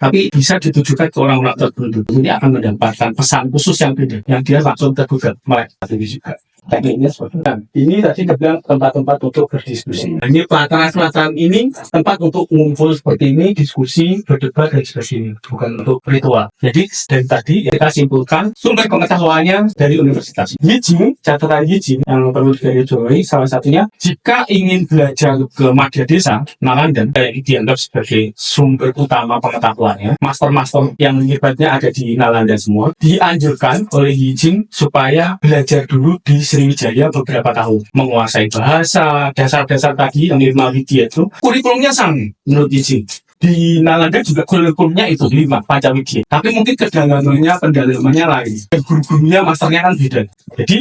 tapi bisa ditujukan ke orang-orang tertentu. Ini akan mendapatkan pesan khusus yang beda, yang dia langsung tergugat mereka ini juga. Tekniknya seperti itu. Ini tadi dia bilang tempat-tempat untuk berdiskusi. Ini pelataran-pelataran ini tempat untuk ngumpul seperti ini, diskusi, berdebat dan sebagainya, bukan untuk ritual. Jadi dari tadi kita simpulkan sumber pengetahuannya dari universitas. Yijing, catatan Yijing yang perlu digarisbawahi salah satunya, jika ingin belajar ke Madya Desa, Nalandan, yang dianggap sebagai sumber utama pengetahuannya, master-master yang hebatnya ada di Nalandan semua, dianjurkan oleh Yijing supaya belajar dulu di Sriwijaya beberapa tahun, menguasai bahasa, dasar-dasar tadi yang Nirmal Widya itu, kurikulumnya sama menurut Yijing. Di Nalanda juga kurikulumnya itu 5 Pancawidya, tapi mungkin kedalamannya, pendalamannya lain. Guru-gurunya, masternya kan beda. Jadi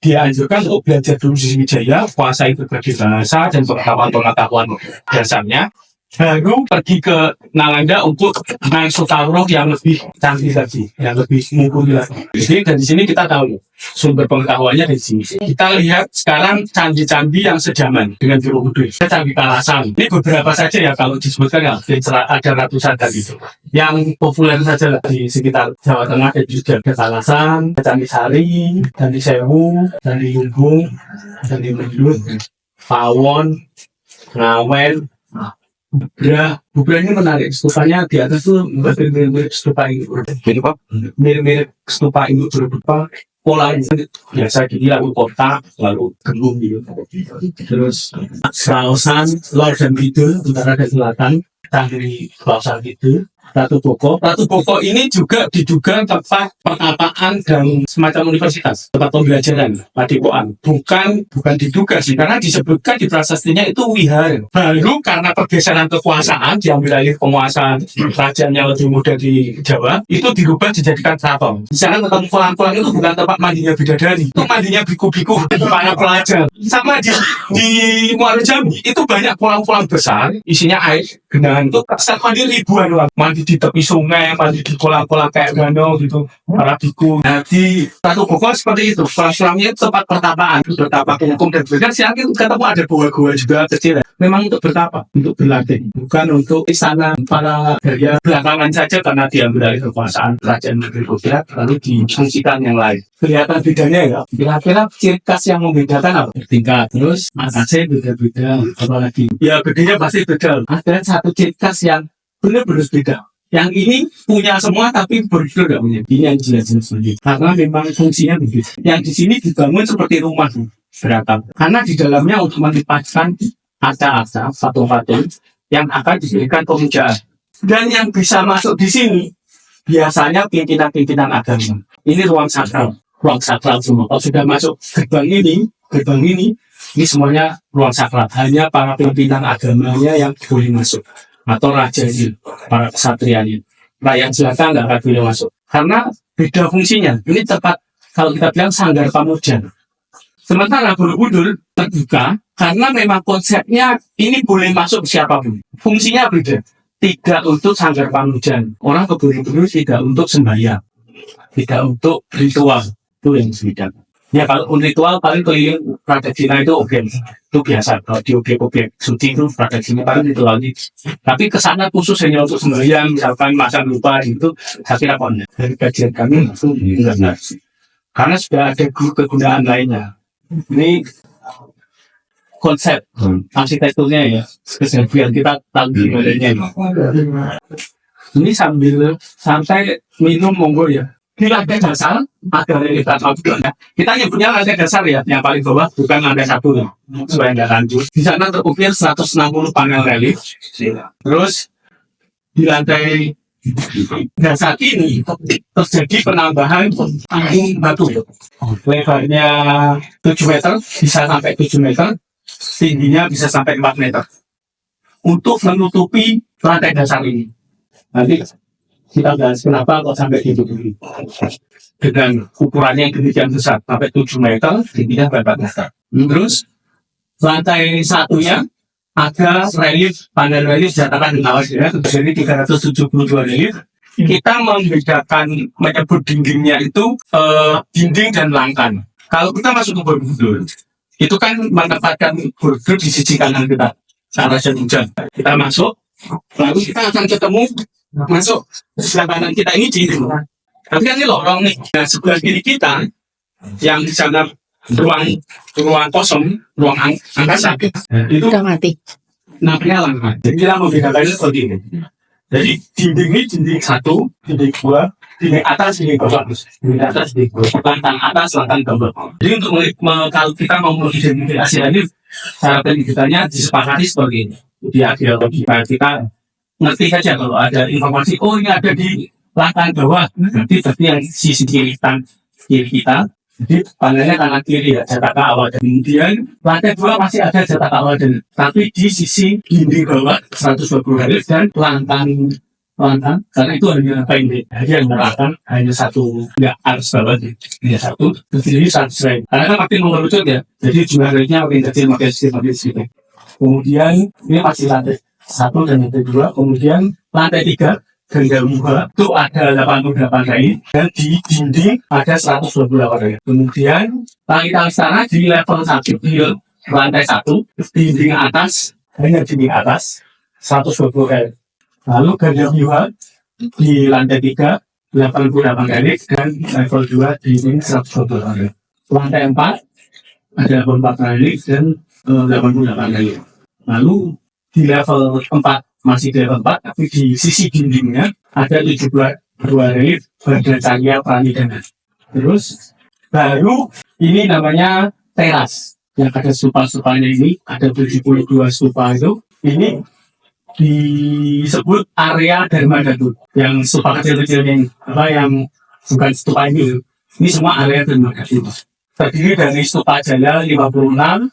dia anjurkan untuk belajar dulu di Sriwijaya, kuasai berbagai bahasa dan pengetahuan dasarnya, baru pergi ke Nalanda untuk naik Sotaroh yang lebih canggih lagi, yang lebih mumpuni lagi. Jadi dari sini kita tahu sumber pengetahuannya dari sini. Kita lihat sekarang candi-candi yang sejaman dengan Borobudur. Candi Kalasan. Ini beberapa saja ya kalau disebutkan ya, ada ratusan tadi itu. Yang populer saja di sekitar Jawa Tengah ada juga Kalasan, Candi Sari, Candi Sewu, Candi Yumbung, Candi Mendut, Pawon, Ngawen. Bubra ini menarik, stupanya di atas tuh mirip stupa induk. Mirip stupa induk berupa pola biasa gini, lalu kotak, lalu gembung gitu. Terus Selausan, Lor dan Kidul, utara dan selatan, dari Selausan Kidul. Ratu Boko ini juga diduga tempat pertapaan dan semacam universitas, tempat pembelajaran, padepokan. Bukan diduga sih, karena disebutkan di prasastinya itu wihara. Baru karena pergeseran kekuasaan diambil alih penguasaan kerajaan yang lebih muda di Jawa, itu dirubah dijadikan keraton. Di sana ketemu pulang-pulang itu bukan tempat mandinya bidadari, itu mandinya biku-biku, para pelajar. Sama di Muara Jambi itu banyak pulang-pulang besar, isinya air, genangan itu mandi ribuan orang. Mandi di tepi sungai, mandi di kolam-kolam kayak danau gitu, para biku. Nah di Ratu Boko seperti itu, kelasnya tempat pertapaan, bertapa hukum dan berkan. Siang itu ketemu ada gua-gua juga kecil. Memang untuk bertapa, untuk berlatih, bukan untuk istana para gaya belakangan saja karena diambil dari kekuasaan kerajaan negeri Kukilat lalu difungsikan yang lain. Kelihatan bedanya ya. Kira-kira ciri khas yang membedakan apa? Tingkat, terus atasnya beda-beda, apalagi ya bedanya pasti beda. Ada satu ciri khas yang benar-benar beda. Yang ini punya semua tapi Borobudur nggak punya. Ini yang jelas-jelas sendiri. Karena memang fungsinya begitu. Yang di sini dibangun seperti rumah beratap. Karena di dalamnya untuk menempatkan arca-arca, patung-patung yang akan diberikan pemujaan. Dan yang bisa masuk di sini biasanya pimpinan-pimpinan agama. Ini ruang sakral semua. Kalau sudah masuk gerbang ini semuanya ruang sakral. Hanya para pimpinan agamanya yang boleh masuk. Atau raja ini, para kesatria ini. Rakyat jelata nggak akan boleh masuk. Karena beda fungsinya. Ini tempat, kalau kita bilang sanggar pamujan. Sementara Borobudur terbuka, karena memang konsepnya ini boleh masuk siapapun. Fungsinya beda. Tidak untuk sanggar pamujan. Orang ke Borobudur tidak untuk sembahyang. Tidak untuk ritual. Itu yang beda. Ya kalau ritual paling keliling Pradajina itu oke. Itu biasa. Kalau di objek-objek suci itu Pradajina paling ritual ini. Tapi kesana khusus hanya untuk sembahyang, misalkan masa lupa itu, saya kira konten. Dari kajian kami itu enggak. Karena sudah ada kegunaan lainnya. Ini konsep arsitekturnya ya. Biar kita tahu gimana. Ini sambil santai minum monggo ya. Di lantai dasar ada relief ya. Kita nyebutnya lantai dasar ya, yang paling bawah bukan lantai 1 ya, supaya nggak lanjut. Di sana terukir 160 panel relief. Terus di lantai dasar ini terjadi penambahan panggung batu. Lebarnya 7 meter, bisa sampai 7 meter, tingginya bisa sampai 4 meter. Untuk menutupi lantai dasar ini. Nanti kita bahas kenapa kok sampai gitu dengan ukurannya yang demikian besar sampai 7 meter, tingginya 4 meter. Terus lantai satunya ada relief, panel relief jatakan di awas ya, jadi 372 relief. Kita membedakan, menyebut dindingnya itu dinding dan langkan. Kalau kita masuk ke Borobudur, itu kan menempatkan Borobudur di sisi kanan kita, arah hujan. Kita masuk, lalu kita akan ketemu masuk sebelah kanan kita ini di tapi kan ini lorong nih. Nah, sebelah kiri kita yang di sana ruang kosong, angkasa itu Udah mati. namanya lantai. Jadi kita membedakannya seperti ini. Jadi dinding ini dinding satu, dinding dua, dinding atas, dinding bawah, dinding atas, dinding bawah, lantang atas, lantang bawah. Jadi untuk kalau kita mau mengidentifikasi ini, cara pendidikannya disepakati seperti ini. Jadi kita ngerti saja kalau ada informasi, oh ini ada di lantang bawah, berarti yang sisi kiri kita. Jadi panelnya kanan kiri ya, cetakan awal, dan kemudian lantai 2 masih ada cetakan awal, dan tapi di sisi dinding bawah 120 garis dan lantang karena itu hanya pendek, hanya menerapkan hanya satu, nggak harus bawah, hanya satu, jadi satu slide. Karena kan makin mengerucut ya, jadi jumlah garisnya makin kecil, makin sedikit. Kemudian ini masih lantai 1 dan lantai 2, kemudian lantai 3 ganda muka itu ada 88 garis dan di dinding ada 128 garis. Kemudian kita sana di level 1 di lantai 1 dinding atas hanya dinding atas 120 garis. Lalu ganda muka di lantai 3 88 garis dan level 2 dinding 128 garis. Lantai 4 ada 84 garis dan 88 garis. Lalu di level 4 masih di level 4, tapi di sisi dindingnya ada 72 garis pada cahaya pramidana. Terus baru ini namanya teras yang ada stupa-stupanya ini, ada 72 stupa itu. Ini disebut area Dharma Dhatu. Yang stupa kecil-kecil yang bukan stupa ini semua area Dharma Dhatu. Terdiri dari stupa Jaya 56,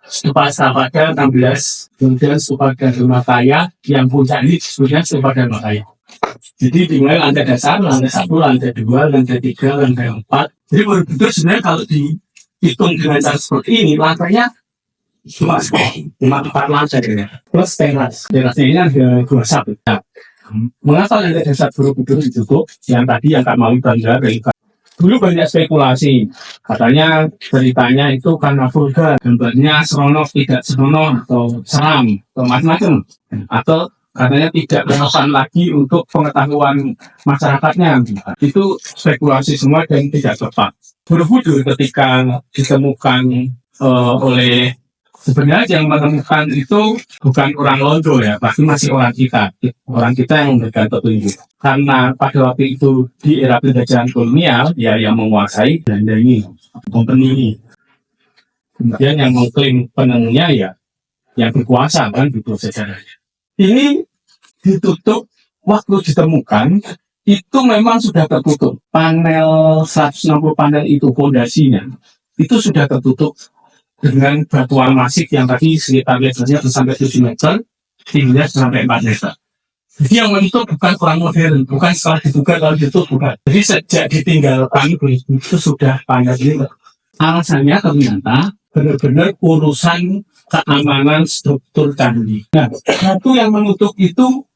stupa Sahapada 16, kemudian stupa Dharmakaya yang puncak ini disebutnya stupa Dharmakaya. Jadi dimulai lantai dasar, lantai 1, lantai 2, lantai 3, lantai 4. Jadi betul sebenarnya kalau dihitung dengan cara seperti ini, lantainya cuma 4 lantai ya. Plus teras. Terasnya ini ada 2 sub. Nah, mengapa lantai dasar Borobudur ditutup? Yang tadi yang Kak Mawi bangga dari dulu banyak spekulasi, katanya ceritanya itu karena vulgar, gambarnya seronok tidak seronok atau seram atau macam-macam, atau katanya tidak relevan lagi untuk pengetahuan masyarakatnya. Itu spekulasi semua dan tidak tepat. Borobudur ketika ditemukan oleh sebenarnya yang menemukan itu bukan orang Londo ya, pasti masih orang kita yang memberikan petunjuk. Karena pada waktu itu di era penjajahan kolonial, ya yang menguasai Belanda ini, company ini. Kemudian yang mengklaim penemunya ya yang berkuasa kan gitu sejarahnya. Ini ditutup waktu ditemukan itu memang sudah tertutup. Panel 160 panel itu fondasinya itu sudah tertutup dengan batuan masif yang tadi sekitar lebarnya sampai 7 meter, tingginya sampai 4 meter. Jadi yang menutup bukan orang modern, bukan setelah dibuka lalu ditutup, bukan. Jadi sejak ditinggalkan itu sudah panjang ini. Alasannya ternyata benar-benar urusan keamanan struktur candi. Nah, satu yang menutup itu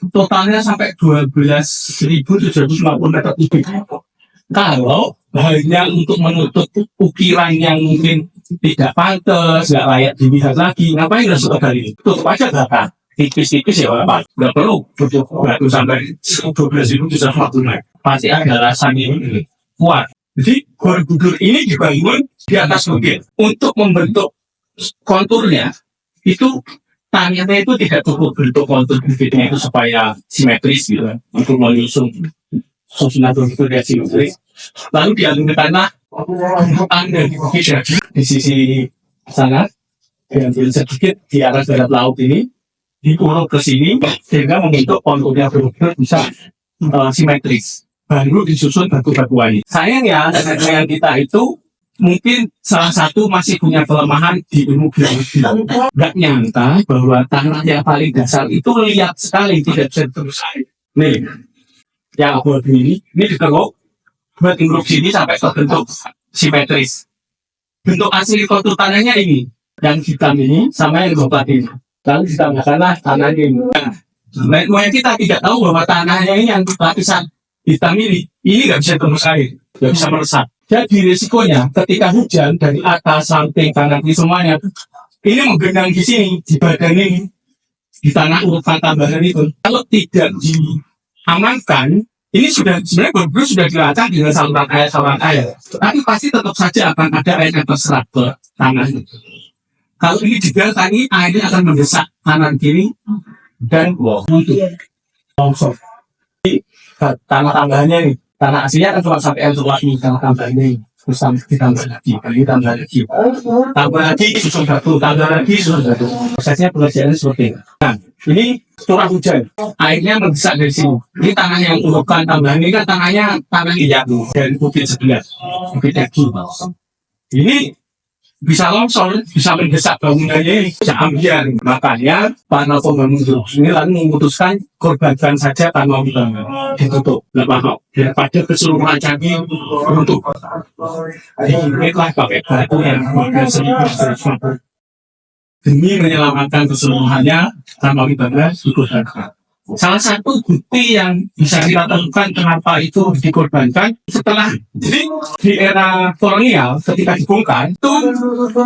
totalnya sampai 12.750 meter kubik. Kalau hanya untuk menutup ukiran yang mungkin tidak pantas, nggak layak dilihat lagi, ngapain nggak suka kali ini? Tutup aja bakal tipis-tipis ya Pak, nggak perlu tutup batu sampai 12.750 meter. Pasti ada alasannya ini kuat. Jadi Borobudur ini dibangun di atas bukit untuk membentuk konturnya itu tanahnya itu tidak cukup bentuk kontur bukitnya itu supaya simetris gitu untuk menyusun susunan itu dia simetris. Lalu diambil tanah dari bukit di sisi sana diambil sedikit di atas barat laut ini diuruk ke sini sehingga membentuk konturnya Borobudur bisa simetris. Baru disusun batu-batuan. Sayangnya dengan kita itu mungkin salah satu masih punya kelemahan di ilmu geologi. Nggak nyangka bahwa tanah yang paling dasar itu liat sekali tidak bisa terus air. Nih, yang buat ini dikeruk buat improve sini sampai ke bentuk simetris. Bentuk asli kontur tanahnya ini, yang hitam ini sama yang gobat ini. Lalu ditambahkanlah tanah ini. Nah, kita tidak tahu bahwa tanahnya ini yang lapisan hitam ini nggak bisa tembus air, nggak bisa meresap. Jadi risikonya ketika hujan dari atas, samping, kanan, kiri semuanya, ini menggenang di sini, di badan ini, di tanah urutan tambahan itu. Kalau tidak amankan, ini sudah sebenarnya berburu sudah dilacak dengan saluran air, tapi pasti tetap saja akan ada air yang terserap ke tanah itu. Kalau ini dibiarkan, ini airnya akan mendesak kanan kiri dan longsor. Tanah tambahannya nih, tanah aslinya kan cuma sampai L2 nih, tanah tambahannya ini. Terus ditambah lagi, tambah lagi, susun batu, tambah lagi, susun batu. Prosesnya pengerjaannya seperti ini. Nah, ini curah hujan, airnya mendesak dari sini. Ini tanah yang urukan tambahan ini kan tanah liat dari bukit sebelah, bukit Egi. Ini bisa longsor, bisa mendesak bangunannya, bisa ambiar. Makanya para pembangun ini lalu memutuskan korbankan saja tanah bangunan ditutup, lemah daripada keseluruhan candi runtuh. Inilah pakai batu yang demi menyelamatkan keseluruhannya tanah bangunan dikorbankan. Salah satu bukti yang bisa kita temukan kenapa itu dikorbankan setelah jadi di era kolonial ketika dibongkar itu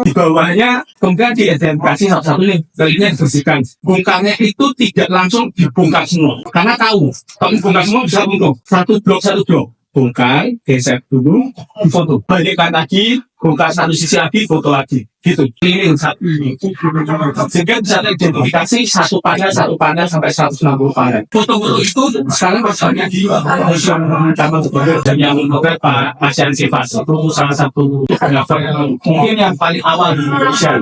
di bawahnya kemudian diidentifikasi satu-satunya yang dibersihkan. Bongkarnya itu tidak langsung dibongkar semua karena tahu kalau dibongkar semua bisa runtuh satu blok bongkar, geser dulu, foto, balikkan lagi, bongkar satu sisi lagi, foto lagi, gitu. Ini satu ini, sehingga bisa identifikasi satu panel sampai 160 panel. Foto-foto itu sekarang masih di Museum Taman Budaya dan yang memotret Pak Asian Sivas itu salah satu fotografer mungkin yang paling awal di Indonesia.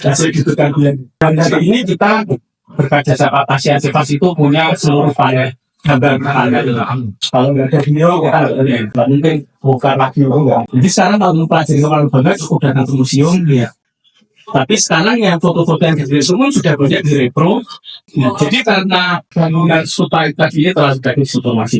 Hasil gitu kan. Dan dari ini kita berkaca sama Pak Asian Sivas itu punya seluruh panel. Gambar kalau nggak ada video kita nggak mungkin buka lagi enggak. Jadi sekarang kalau pelajari soal bangga cukup datang ke museum ya. Tapi sekarang yang foto-foto yang di semua sudah banyak direpro. Jadi karena bangunan stupa tadi ini telah sudah diinformasi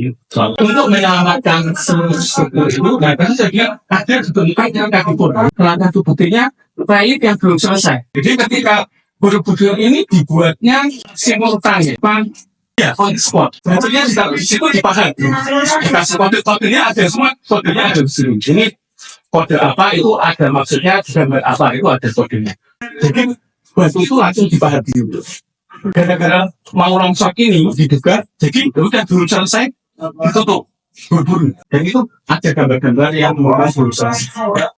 untuk menyelamatkan seluruh itu, nah kan saya ada ditemukan yang kaki pun. Langkah buktinya proyek yang belum selesai. Jadi ketika Borobudur ini dibuatnya simultan ya, on the spot. Bentuknya di situ dipaham. Dikasih kode-kodenya ada semua, kodenya ada di sini. Ini kode apa itu ada maksudnya, gambar apa itu ada kodenya. Jadi batu itu langsung dipahami dulu. Gara-gara mau longsor ini diduga, jadi udah belum selesai, ditutup buru-buru. Dan itu ada gambar-gambar yang belum selesai.